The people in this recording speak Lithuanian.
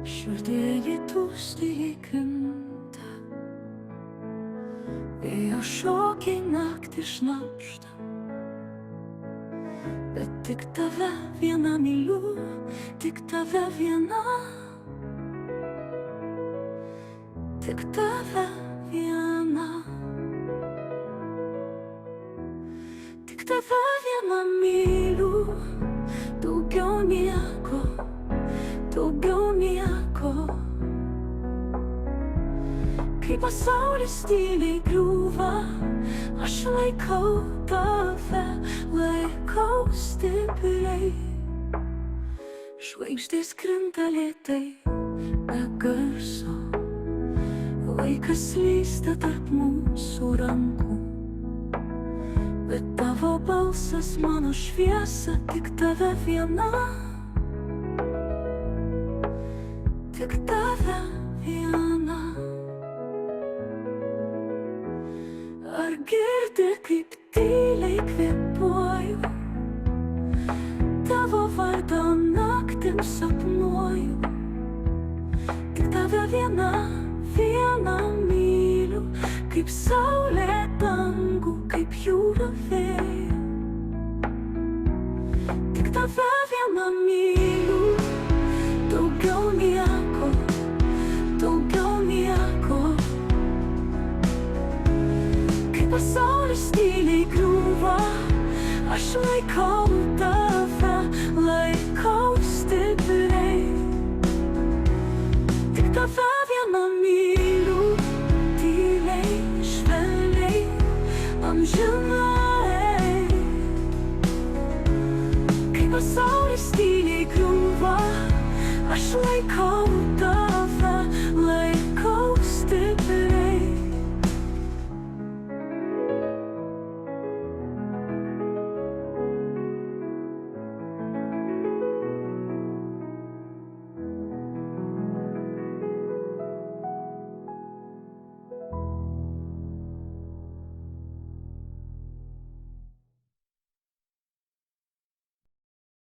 Širdėje tūsti krinta, vėjo šokiai naktį šnabžda, bet tik tave vieną myliu, tik tave vieną, tik tave vieną, tik tave vieną myliu, daugiau nieko, daugiau nieko. Kai pasaulis tyliai griūva, aš laikau tave, laikau stipriai. Žvaigždės krinta lėtai, be garso, laikas slysta tarp mūsų rankų, bet tavo balsas mano šviesa, tik tave viena, tik tave viena. Ar girdi, kaip tyliai kvėpuoju, tavo vardą naktim sapnuoju, tik tave viena, vieną myliu, kaip saulė dangų, kaip jūra vėją. Tik tave vieną myliu, daugiau nieko, daugiau nieko. Kai pasaulis tyliai griūva, aš laikau tave, laikau stipriai. Tik tave vieną myliu, tyliai, švelniai, amžinai. Kai pasaulis tyliai griūva, aš laikau tave.